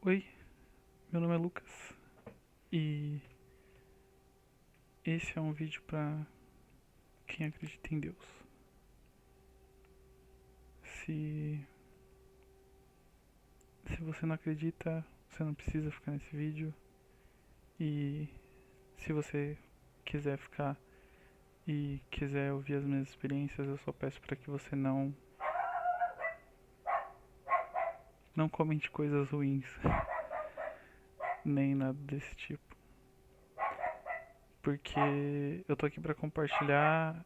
Oi, meu nome é Lucas e esse é um vídeo pra quem acredita em Deus. Se, se você não acredita, você não precisa ficar nesse vídeo. E se você quiser ficar e quiser ouvir as minhas experiências, eu só peço para que você não comente coisas ruins, nem nada desse tipo. Porque eu tô aqui pra compartilhar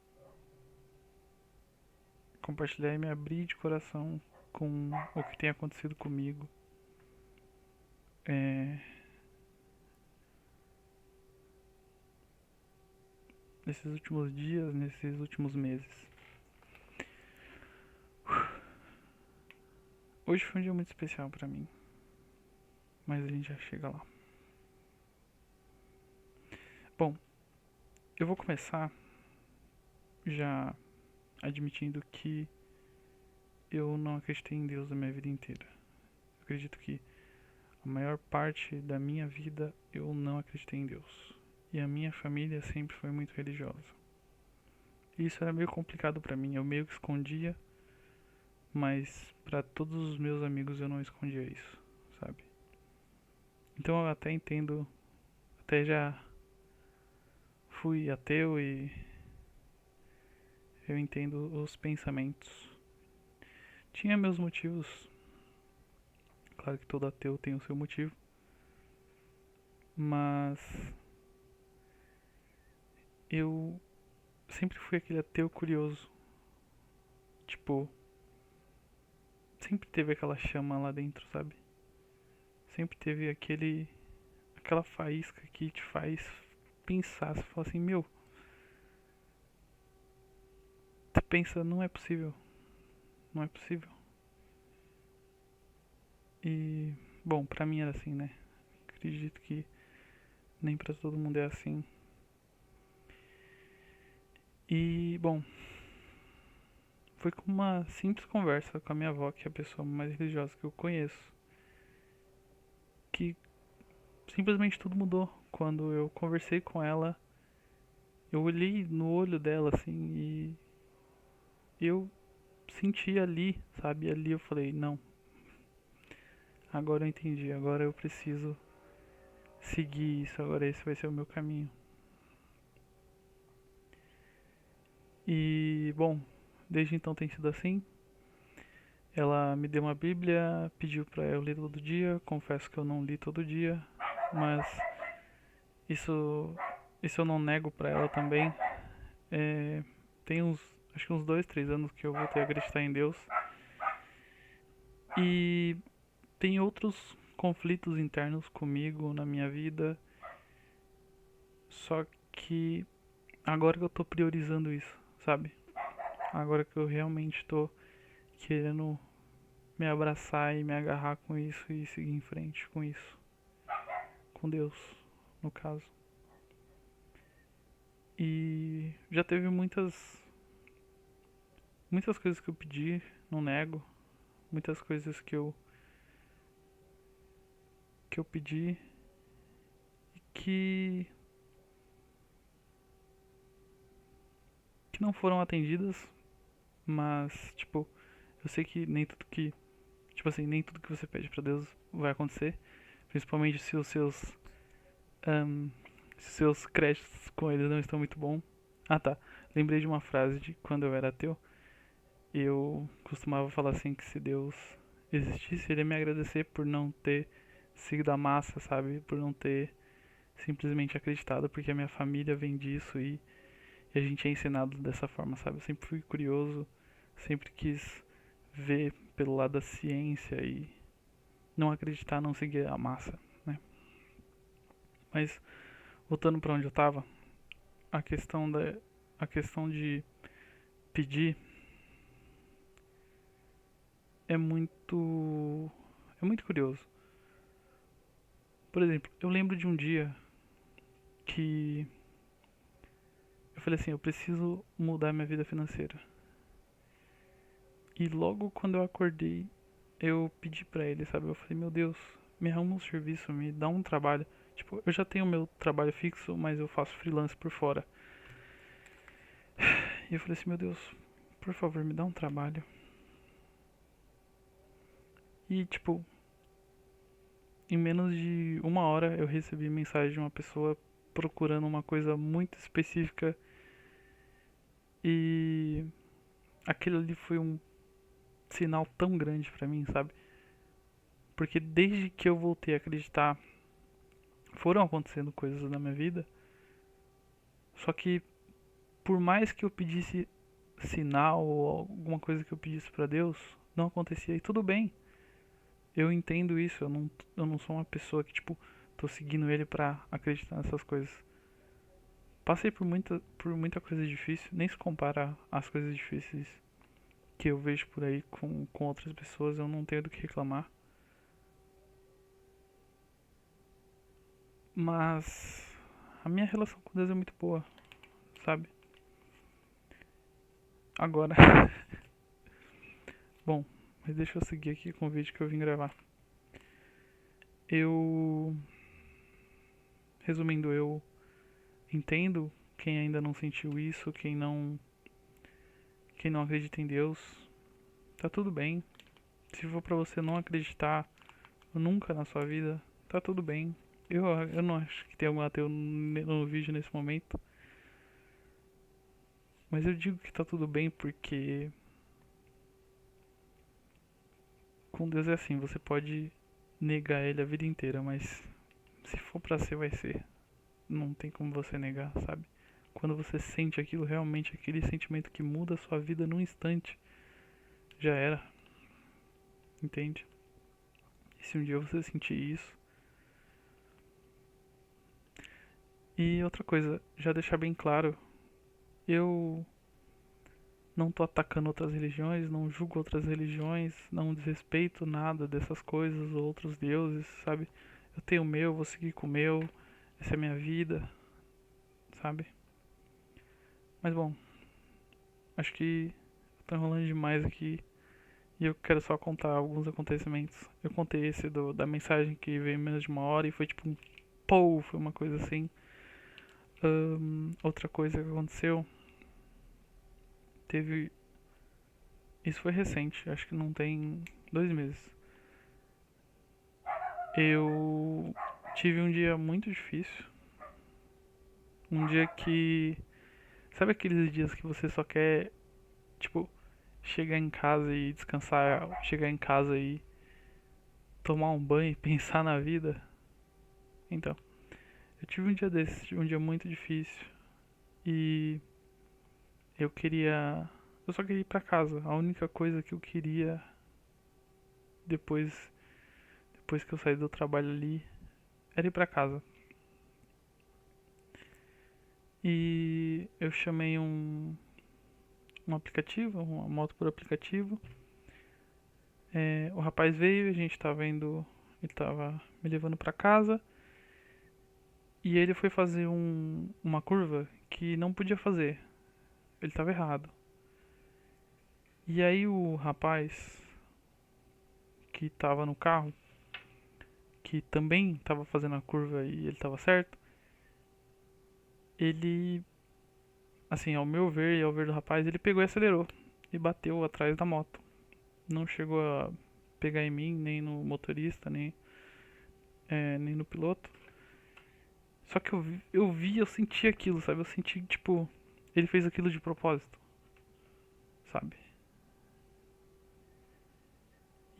e me abrir de coração com o que tem acontecido comigo. É, nesses últimos dias, nesses últimos meses. Hoje foi um dia muito especial pra mim, mas a gente já chega lá. Bom, eu vou começar já admitindo que eu não acreditei em Deus a minha vida inteira. Eu acredito que a maior parte da minha vida eu não acreditei em Deus. E a minha família sempre foi muito religiosa. E isso era meio complicado pra mim, eu meio que escondia, mas pra todos os meus amigos eu não escondia isso, sabe? Então eu até entendo, até já fui ateu e eu entendo os pensamentos. Tinha meus motivos, claro que todo ateu tem o seu motivo, mas eu sempre fui aquele ateu curioso. Tipo, sempre teve aquela chama lá dentro, sabe? Sempre teve aquela faísca que te faz pensar, você fala assim, meu, você pensa, não é possível, não é possível. E, bom, pra mim era assim, né? Acredito que nem pra todo mundo é assim. E, bom, foi com uma simples conversa com a minha avó, que é a pessoa mais religiosa que eu conheço, que simplesmente tudo mudou. Quando eu conversei com ela, eu olhei no olho dela assim e eu senti ali, sabe? Ali eu falei, não, agora eu entendi, agora eu preciso seguir isso, agora esse vai ser o meu caminho. E, bom, desde então tem sido assim. Ela me deu uma Bíblia, pediu pra eu ler todo dia. Confesso que eu não li todo dia, mas isso, isso eu não nego pra ela também. É, tem acho que uns 2, 3 anos que eu voltei a acreditar em Deus. E tem outros conflitos internos comigo na minha vida, só que agora que eu tô priorizando isso, sabe? Agora que eu realmente tô querendo me abraçar e me agarrar com isso e seguir em frente com isso, com Deus, no caso. E já teve muitas coisas que eu pedi, não nego, muitas coisas que eu pedi e que não foram atendidas, mas tipo, eu sei que nem tudo que, tipo assim, nem tudo que você pede pra Deus vai acontecer, principalmente se os ahn, seus créditos com ele não estão muito bons. Ah tá, lembrei de uma frase de quando eu era ateu. Eu costumava falar assim que se Deus existisse, ele ia me agradecer por não ter seguido a massa, sabe? Por não ter simplesmente acreditado, porque a minha família vem disso e a gente é ensinado dessa forma, sabe? Eu sempre fui curioso, sempre quis ver pelo lado da ciência e não acreditar, não seguir a massa, né? Mas voltando para onde eu tava, a questão da a questão de pedir é muito curioso. Por exemplo, eu lembro de um dia que eu falei assim, eu preciso mudar minha vida financeira. E logo quando eu acordei, eu pedi pra ele, sabe? Eu falei, meu Deus, me arruma um serviço, me dá um trabalho. Tipo, eu já tenho meu trabalho fixo, mas eu faço freelance por fora. E eu falei assim, meu Deus, por favor, me dá um trabalho. E tipo, em menos de uma hora eu recebi mensagem de uma pessoa procurando uma coisa muito específica e aquilo ali foi um sinal tão grande pra mim, sabe? Porque desde que eu voltei a acreditar, foram acontecendo coisas na minha vida, só que por mais que eu pedisse sinal ou alguma coisa que eu pedisse pra Deus, não acontecia e tudo bem. Eu entendo isso, eu não sou uma pessoa que tipo tô seguindo ele pra acreditar nessas coisas. Passei por muita coisa difícil, nem se compara às coisas difíceis que eu vejo por aí com outras pessoas, eu não tenho do que reclamar. Mas a minha relação com Deus é muito boa, sabe? Agora, bom, mas deixa eu seguir aqui com o vídeo que eu vim gravar. Eu, resumindo, eu entendo quem ainda não sentiu isso, quem não acredita em Deus, tá tudo bem. Se for pra você não acreditar nunca na sua vida, tá tudo bem. Eu não acho que tem algum ateu no vídeo nesse momento. Mas eu digo que tá tudo bem porque com Deus é assim, você pode negar ele a vida inteira, mas se for pra ser, vai ser. Não tem como você negar, sabe? Quando você sente aquilo, realmente aquele sentimento que muda a sua vida num instante, já era, entende? E se um dia você sentir isso. E outra coisa, já deixar bem claro, eu não tô atacando outras religiões, não julgo outras religiões, não desrespeito nada dessas coisas, outros deuses, sabe? Eu tenho o meu, vou seguir com o meu, essa é a minha vida, sabe? Mas bom, acho que eu tô enrolando demais aqui e eu quero só contar alguns acontecimentos. Eu contei esse da mensagem que veio em menos de uma hora e foi tipo um pou, foi uma coisa assim. Outra coisa que aconteceu, teve. Isso foi recente, acho que não tem 2 meses. Eu tive um dia muito difícil. Um dia que. Sabe aqueles dias que você só quer, tipo, chegar em casa e descansar, chegar em casa e tomar um banho e pensar na vida? Então, eu tive um dia desses, tive um dia muito difícil. E eu queria. Eu só queria ir pra casa. A única coisa que eu queria depois, depois que eu saí do trabalho ali era ir pra casa. E eu chamei um aplicativo, uma moto por aplicativo. O rapaz veio, a gente tava indo, ele tava me levando pra casa e ele foi fazer uma curva que não podia fazer. Ele tava errado. E aí o rapaz que tava no carro, que também tava fazendo a curva e ele tava certo, ele, assim, ao meu ver e ao ver do rapaz, ele pegou e acelerou e bateu atrás da moto. Não chegou a pegar em mim, nem no motorista, nem no piloto. Só que eu senti aquilo, sabe? Eu senti, tipo, ele fez aquilo de propósito, sabe?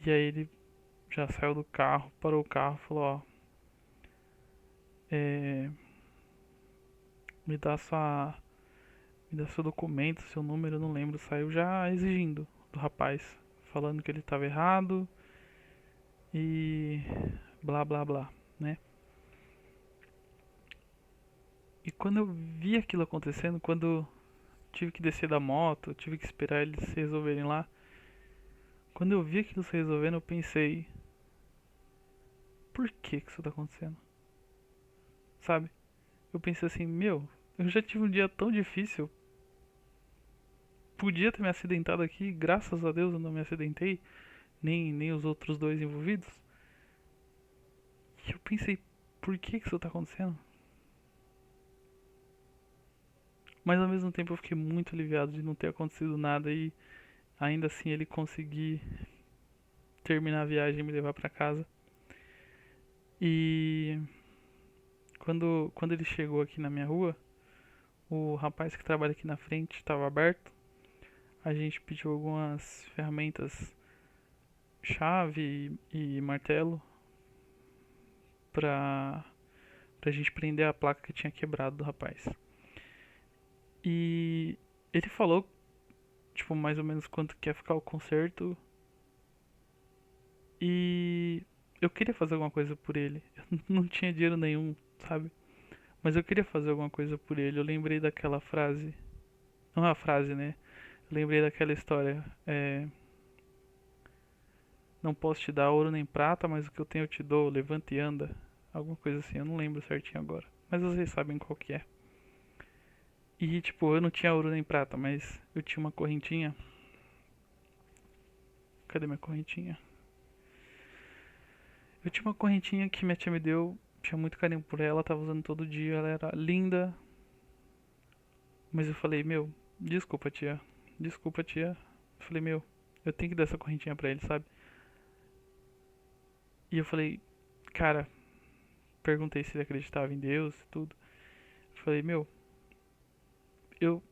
E aí ele já saiu do carro, parou o carro, falou, ó, é, me dá sua, me dá seu documento, seu número, eu não lembro. Saiu já exigindo do rapaz, falando que ele tava errado e blá blá blá, né? E quando eu vi aquilo acontecendo, quando tive que descer da moto, tive que esperar eles se resolverem lá, quando eu vi aquilo se resolvendo, eu pensei, por que que isso tá acontecendo? Sabe? Eu pensei assim, meu, eu já tive um dia tão difícil, podia ter me acidentado aqui, graças a Deus eu não me acidentei, nem os outros dois envolvidos. E eu pensei, por que isso tá acontecendo? Mas ao mesmo tempo eu fiquei muito aliviado de não ter acontecido nada e ainda assim ele conseguir terminar a viagem e me levar pra casa. E quando ele chegou aqui na minha rua, o rapaz que trabalha aqui na frente estava aberto. A gente pediu algumas ferramentas, chave e martelo, pra, pra gente prender a placa que tinha quebrado do rapaz. E ele falou, tipo, mais ou menos quanto que ia ficar o conserto. E eu queria fazer alguma coisa por ele. Eu não tinha dinheiro nenhum, sabe? Mas eu queria fazer alguma coisa por ele. Eu lembrei daquela frase. Não é uma frase, né? Eu lembrei daquela história. Não posso te dar ouro nem prata, mas o que eu tenho eu te dou. Levanta e anda. Alguma coisa assim. Eu não lembro certinho agora. Mas vocês sabem qual que é. E tipo, eu não tinha ouro nem prata, mas eu tinha uma correntinha. Cadê minha correntinha? Eu tinha uma correntinha que minha tia me deu. Tinha muito carinho por ela, tava usando todo dia. Ela era linda. Mas eu falei, meu, desculpa tia. Desculpa tia. Eu falei, meu, eu tenho que dar essa correntinha pra ele, sabe? E eu falei, cara, perguntei se ele acreditava em Deus e tudo. Eu falei, meu, eu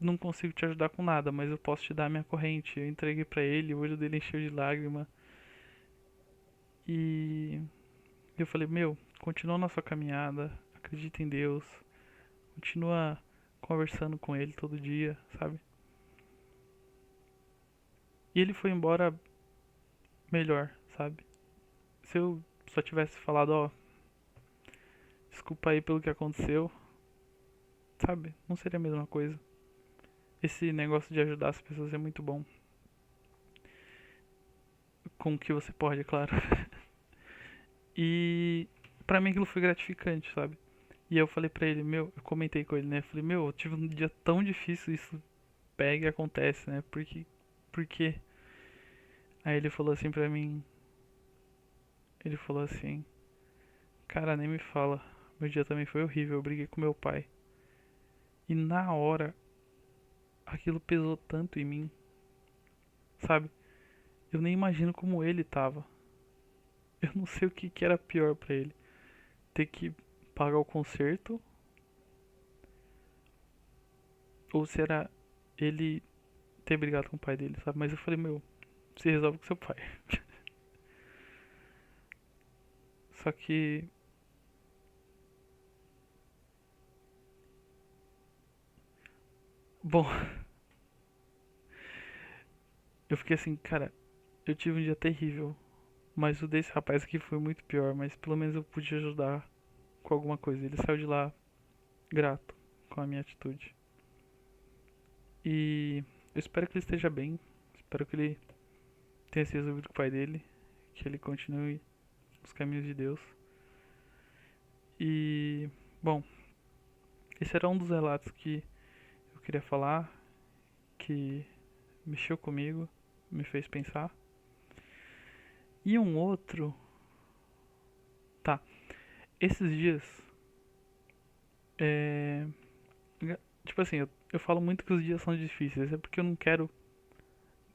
não consigo te ajudar com nada, mas eu posso te dar a minha corrente. Eu entreguei pra ele, o olho dele encheu de lágrima. E eu falei, meu, continua na sua caminhada, acredita em Deus, continua conversando com ele todo dia, sabe? E ele foi embora melhor, sabe? Se eu só tivesse falado, ó, desculpa aí pelo que aconteceu, sabe? Não seria a mesma coisa. Esse negócio de ajudar as pessoas é muito bom. Com o que você pode, é claro. E pra mim aquilo foi gratificante, sabe? E eu falei pra ele, meu, eu comentei com ele, né? Eu falei, meu, eu tive um dia tão difícil, isso pega e acontece, né? Por quê? Aí ele falou assim pra mim, ele falou assim, cara, nem me fala, meu dia também foi horrível, eu briguei com meu pai. E na hora, aquilo pesou tanto em mim, sabe? Eu nem imagino como ele tava. Eu não sei o que, que era pior pra ele. Ter que pagar o conserto ou se era ele ter brigado com o pai dele, sabe? Mas eu falei, meu, se resolve com seu pai. Só que, bom, eu fiquei assim, cara, eu tive um dia terrível. Mas o desse rapaz aqui foi muito pior, mas pelo menos eu pude ajudar com alguma coisa. Ele saiu de lá grato com a minha atitude. E eu espero que ele esteja bem. Espero que ele tenha se resolvido com o pai dele. Que ele continue nos caminhos de Deus. E, bom, esse era um dos relatos que eu queria falar. Que mexeu comigo, me fez pensar. E um outro. Tá, esses dias. É. Tipo assim, eu falo muito que os dias são difíceis. É porque eu não quero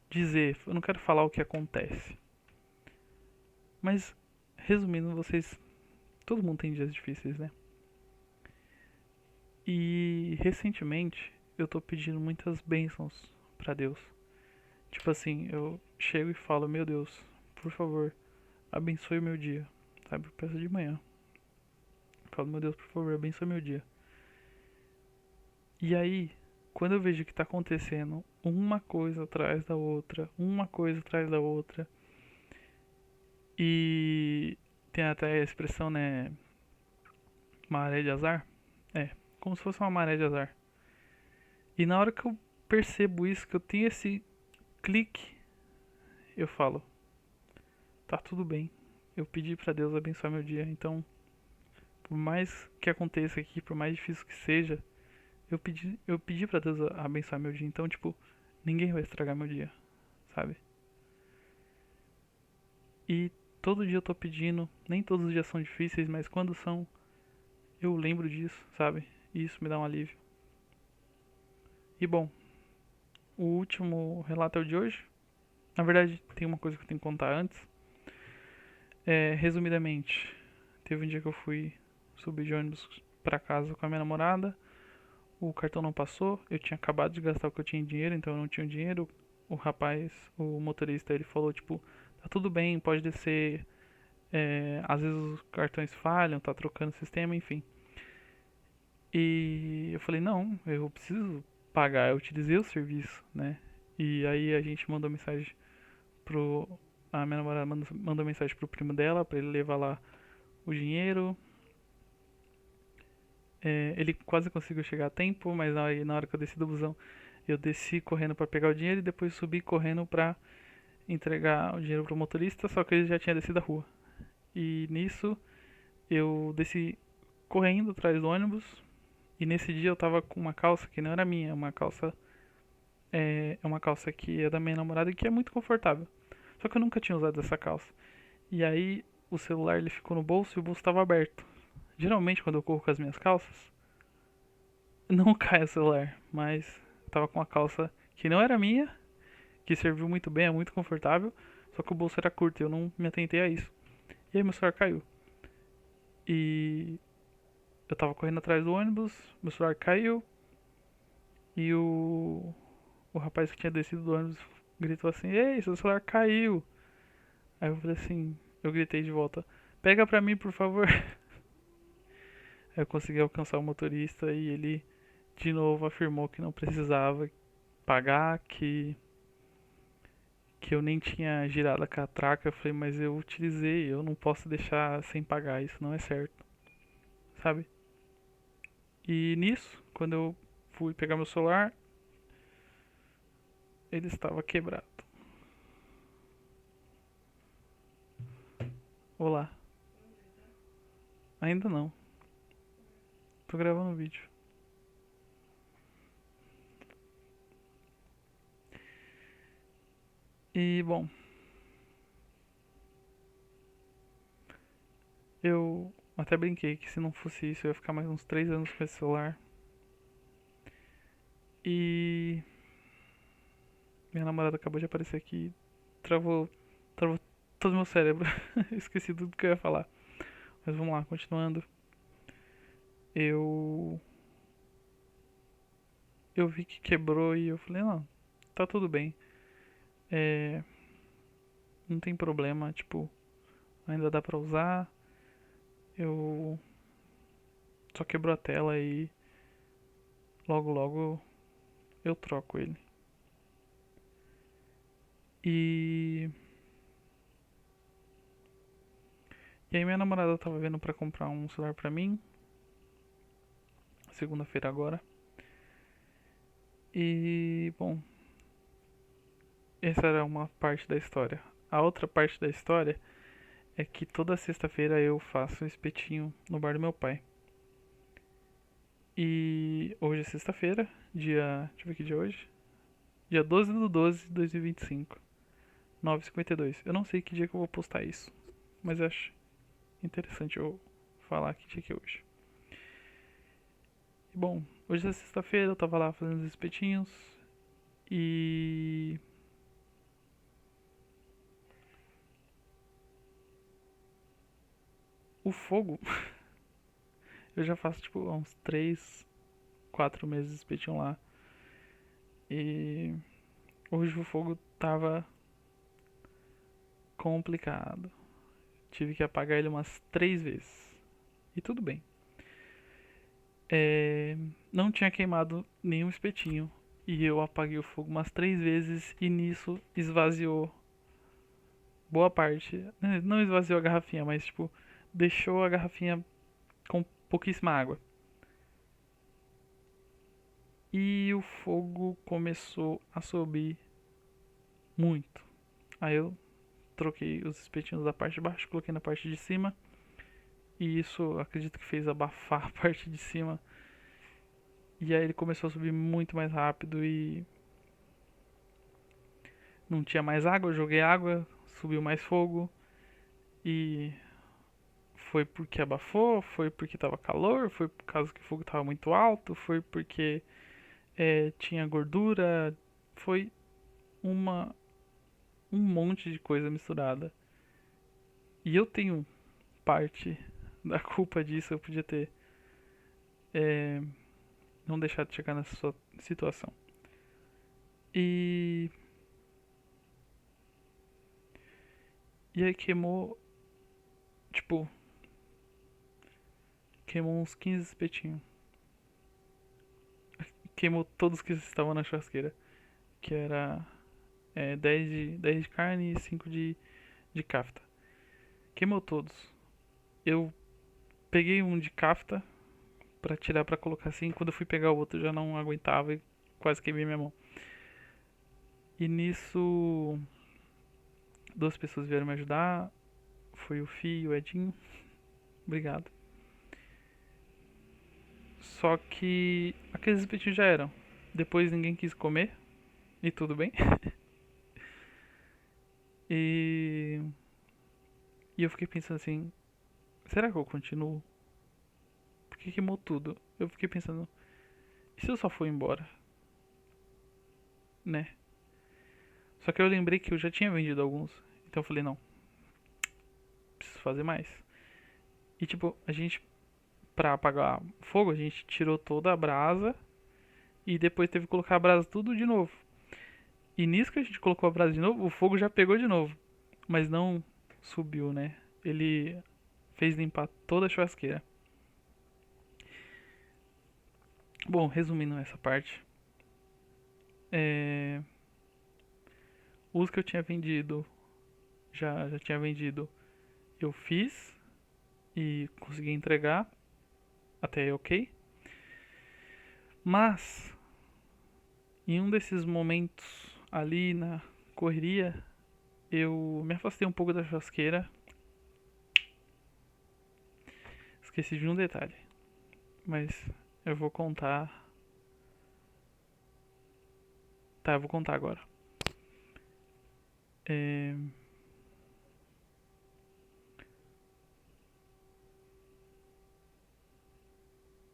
dizer, eu não quero falar o que acontece. Mas, resumindo, vocês. Todo mundo tem dias difíceis, né? E recentemente eu tô pedindo muitas bênçãos pra Deus. Tipo assim, eu chego e falo, meu Deus, por favor, abençoe o meu dia. Sabe? Eu peço de manhã. Eu falo, meu Deus, por favor, abençoe meu dia. E aí, quando eu vejo que tá acontecendo uma coisa atrás da outra, uma coisa atrás da outra, e tem até a expressão, né? Maré de azar? É, como se fosse uma maré de azar. E na hora que eu percebo isso, que eu tenho esse clique, eu falo, tá tudo bem. Eu pedi pra Deus abençoar meu dia, então, por mais que aconteça aqui, por mais difícil que seja, eu pedi pra Deus abençoar meu dia, então, tipo, ninguém vai estragar meu dia, sabe? E todo dia eu tô pedindo, nem todos os dias são difíceis, mas quando são, eu lembro disso, sabe? E isso me dá um alívio. E bom, o último relato é o de hoje. Na verdade, tem uma coisa que eu tenho que contar antes. Resumidamente, teve um dia que eu fui subir de ônibus pra casa com a minha namorada. O cartão não passou, eu tinha acabado de gastar o que eu tinha em dinheiro, então eu não tinha dinheiro. O rapaz, o motorista, ele falou tipo, tá tudo bem, pode descer. Às vezes os cartões falham, tá trocando o sistema, enfim. E eu falei, não, eu preciso pagar, eu utilizei o serviço, né? E aí a gente mandou mensagem pro. A minha namorada mandou mensagem pro primo dela pra ele levar lá o dinheiro. Ele quase conseguiu chegar a tempo, mas aí na hora que eu desci do busão, eu desci correndo pra pegar o dinheiro e depois subi correndo pra entregar o dinheiro pro motorista, só que ele já tinha descido a rua. E nisso eu desci correndo atrás do ônibus. E nesse dia eu tava com uma calça que não era minha, uma calça é uma calça que é da minha namorada e que é muito confortável. Só que eu nunca tinha usado essa calça. E aí o celular ele ficou no bolso e o bolso estava aberto. Geralmente quando eu corro com as minhas calças, não cai o celular, mas eu tava com uma calça que não era minha, que serviu muito bem, é muito confortável, só que o bolso era curto e eu não me atentei a isso. E aí meu celular caiu. E eu tava correndo atrás do ônibus, meu celular caiu e o rapaz que tinha descido do ônibus gritou assim: "Ei, seu celular caiu!" Aí eu falei assim, eu gritei de volta: "Pega pra mim, por favor." Aí eu consegui alcançar o motorista e ele de novo afirmou que não precisava pagar, que eu nem tinha girado a catraca. Eu falei, mas eu utilizei, eu não posso deixar sem pagar, isso não é certo, sabe? E nisso, quando eu fui pegar meu celular, ele estava quebrado. Olá, ainda não, tô gravando um vídeo. E bom, eu até brinquei que se não fosse isso eu ia ficar mais uns 3 anos com esse celular. E minha namorada acabou de aparecer aqui, travou todo o meu cérebro. Esqueci tudo que eu ia falar. Mas vamos lá, continuando. Eu eu vi que quebrou e eu falei, não, tá tudo bem. É, não tem problema, tipo, ainda dá pra usar. Eu só quebrou a tela e logo logo eu troco ele. E e aí minha namorada tava vendo pra comprar um celular pra mim, segunda-feira agora. E bom, essa era uma parte da história. A outra parte da história é que toda sexta-feira eu faço um espetinho no bar do meu pai. E hoje é sexta-feira, dia. Deixa eu ver que dia é hoje. Dia 12/12/2025, 9h52. Eu não sei que dia que eu vou postar isso, mas acho interessante eu falar que dia que é hoje. E, bom, hoje é sexta-feira, eu tava lá fazendo os espetinhos e. O fogo, eu já faço tipo há uns 3, 4 meses de espetinho lá. E hoje o fogo tava complicado. Tive que apagar ele umas 3 vezes. E tudo bem. Não tinha queimado nenhum espetinho. E eu apaguei o fogo umas 3 vezes e nisso esvaziou boa parte. Não esvaziou a garrafinha, mas tipo, deixou a garrafinha com pouquíssima água. E o fogo começou a subir muito. Aí eu troquei os espetinhos da parte de baixo, coloquei na parte de cima. E isso acredito que fez abafar a parte de cima. E aí ele começou a subir muito mais rápido e não tinha mais água, eu joguei água, subiu mais fogo E foi porque abafou, foi porque tava calor, foi por causa que o fogo tava muito alto, foi porque tinha gordura, foi uma um monte de coisa misturada. E eu tenho parte da culpa disso, eu podia ter é, não deixado de chegar nessa situação. E, e aí tipo, queimou uns 15 espetinhos. Queimou todos que estavam na churrasqueira. Que era 10 de carne e 5 de kafta. Queimou todos. Eu peguei um de kafta pra tirar pra colocar assim. Quando eu fui pegar o outro eu já não aguentava e quase queimei minha mão. E nisso, duas pessoas vieram me ajudar. Foi o Fi e o Edinho. Obrigado. Só que aqueles espetinhos já eram. Depois ninguém quis comer. E tudo bem. E, e eu fiquei pensando assim: será que eu continuo? Porque queimou tudo. Eu fiquei pensando: e se eu só for embora? Né? Só que eu lembrei que eu já tinha vendido alguns. Então eu falei: não, preciso fazer mais. E tipo, a gente, pra apagar fogo, a gente tirou toda a brasa. E depois teve que colocar a brasa tudo de novo. E nisso que a gente colocou a brasa de novo, o fogo já pegou de novo. Mas não subiu, né? Ele fez limpar toda a churrasqueira. Bom, resumindo essa parte, é... os que eu tinha vendido, já tinha vendido, eu fiz e consegui entregar, até aí ok. Mas, em um desses momentos ali na correria, eu me afastei um pouco da churrasqueira. Esqueci de um detalhe, mas eu vou contar. Tá, eu vou contar agora. É...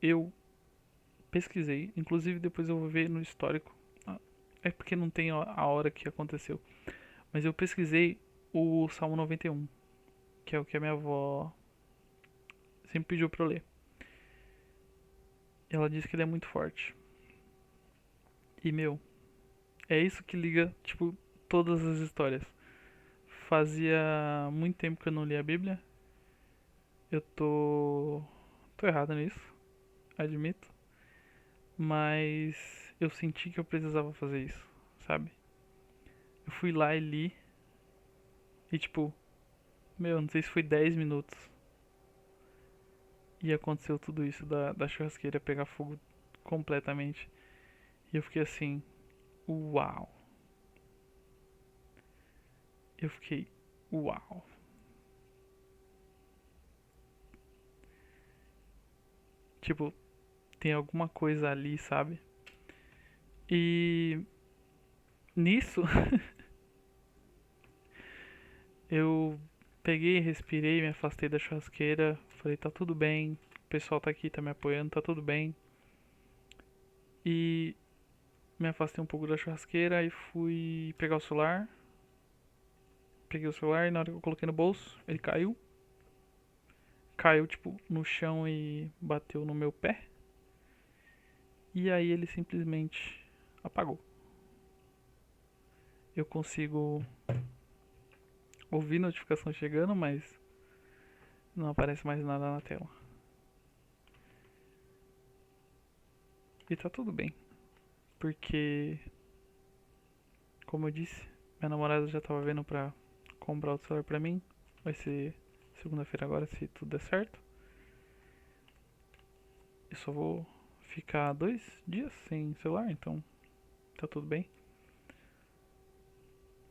Eu pesquisei, inclusive depois eu vou ver no histórico. É porque não tem a hora que aconteceu. Mas eu pesquisei o Salmo 91, que é o que a minha avó sempre pediu pra eu ler. E ela disse que ele é muito forte. E meu, é isso que liga, tipo, todas as histórias. Fazia muito tempo que eu não li a Bíblia. Eu tô errado nisso, admito. Mas eu senti que eu precisava fazer isso, sabe? Eu fui lá e li. E tipo, meu, não sei se foi 10 minutos. E aconteceu tudo isso da churrasqueira pegar fogo completamente. E eu fiquei assim, uau. Eu fiquei, uau. Tipo, tem alguma coisa ali, sabe? E nisso eu peguei, respirei, me afastei da churrasqueira. Falei, tá tudo bem. O pessoal tá aqui, tá me apoiando, tá tudo bem. E me afastei um pouco da churrasqueira e fui pegar o celular. Peguei o celular e na hora que eu coloquei no bolso, ele caiu. Caiu, tipo, no chão e bateu no meu pé. E aí ele simplesmente apagou. Eu consigo ouvir notificação chegando, mas não aparece mais nada na tela. E tá tudo bem, porque, como eu disse, minha namorada já tava vendo pra comprar outro celular pra mim. Vai ser segunda-feira agora, se tudo der certo. Eu só vou ficar 2 dias sem celular, então tá tudo bem.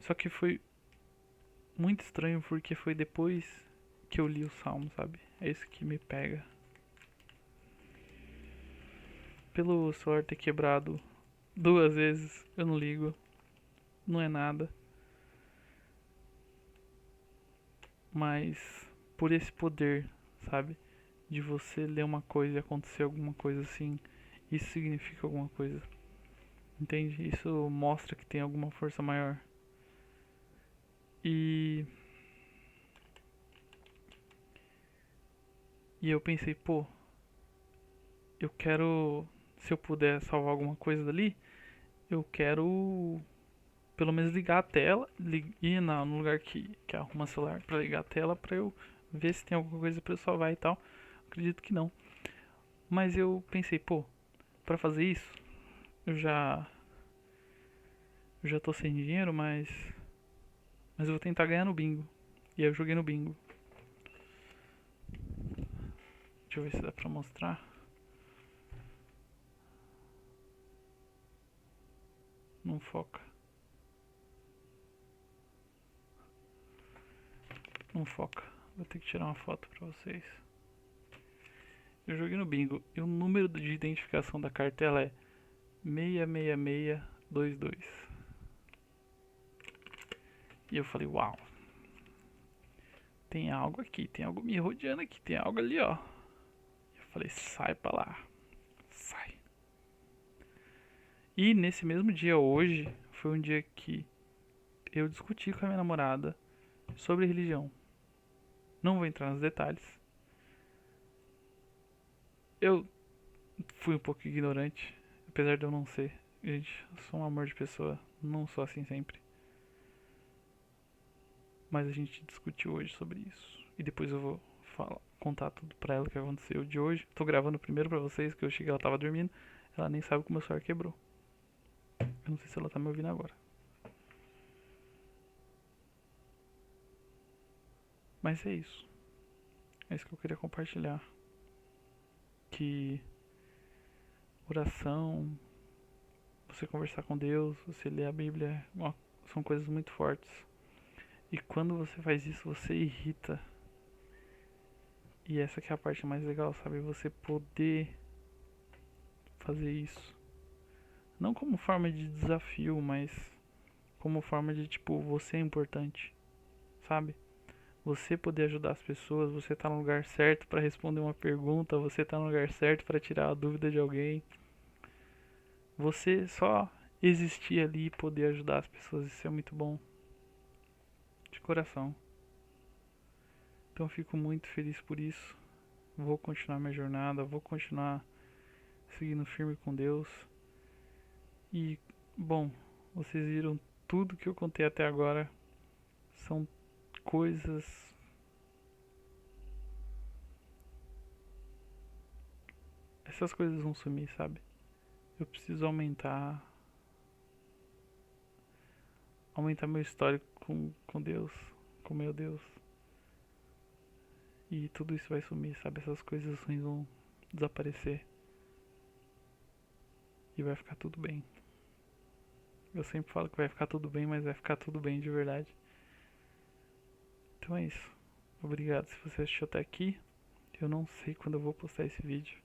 Só que foi muito estranho porque foi depois que eu li o salmo, sabe? É isso que me pega. Pelo celular ter quebrado 2 vezes, eu não ligo. Não é nada. mas por esse poder, sabe? De você ler uma coisa e acontecer alguma coisa assim, isso significa alguma coisa. Entende? Isso mostra que tem alguma força maior. E eu pensei, pô, eu quero, se eu puder salvar alguma coisa dali, eu quero pelo menos ligar a tela, ir no lugar que arruma celular pra ligar a tela pra eu ver se tem alguma coisa pra eu salvar e tal. Acredito que não. Mas eu pensei, pô, pra fazer isso, eu já tô sem dinheiro, mas eu vou tentar ganhar no bingo. E aí eu joguei no bingo. Deixa eu ver se dá pra mostrar. Não foca. Não foca. Vou ter que tirar uma foto pra vocês. Eu joguei no bingo e o número de identificação da cartela é 66622. E eu falei, uau, tem algo aqui, tem algo me rodeando aqui, tem algo ali, ó. Eu falei, sai pra lá, sai. E nesse mesmo dia, hoje, foi um dia que eu discuti com a minha namorada sobre religião. Não vou entrar nos detalhes. Eu fui um pouco ignorante, apesar de eu não ser. Gente, eu sou um amor de pessoa, não sou assim sempre. Mas a gente discutiu hoje sobre isso. E depois eu vou contar tudo pra ela que aconteceu de hoje. Tô gravando primeiro pra vocês, que eu cheguei, ela tava dormindo. Ela nem sabe que o meu celular quebrou. Eu não sei se ela tá me ouvindo agora. Mas é isso. É isso que eu queria compartilhar. Que oração, você conversar com Deus, você ler a Bíblia, são coisas muito fortes. E quando você faz isso, você irrita. E essa que é a parte mais legal, sabe? Você poder fazer isso. Não como forma de desafio, mas como forma de tipo, você é importante, sabe? Você poder ajudar as pessoas, você tá no lugar certo para responder uma pergunta, você tá no lugar certo para tirar a dúvida de alguém. Você só existir ali e poder ajudar as pessoas, isso é muito bom. De coração. Então eu fico muito feliz por isso. Vou continuar minha jornada, vou continuar seguindo firme com Deus. E, bom, vocês viram tudo que eu contei até agora. São coisas. Essas coisas vão sumir, sabe? Eu preciso aumentar meu histórico com Deus, com meu Deus. E tudo isso vai sumir, sabe? Essas coisas ruins vão desaparecer. E vai ficar tudo bem. Eu sempre falo que vai ficar tudo bem, mas vai ficar tudo bem de verdade. Então é isso. Obrigado se você assistiu até aqui. Eu não sei quando eu vou postar esse vídeo.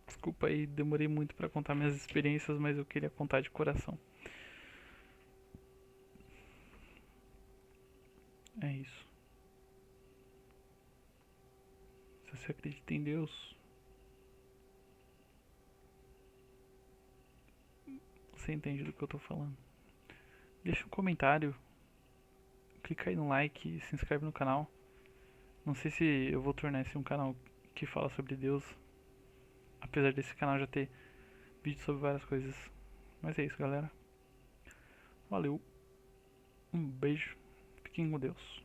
Desculpa aí, demorei muito pra contar minhas experiências, mas eu queria contar de coração. É isso. Se você acredita em Deus, você entende do que eu tô falando. Deixa um comentário, clica aí no like e se inscreve no canal. Não sei se eu vou tornar esse um canal que fala sobre Deus, apesar desse canal já ter vídeo sobre várias coisas. Mas é isso, galera. Valeu. Um beijo. Fiquem com Deus.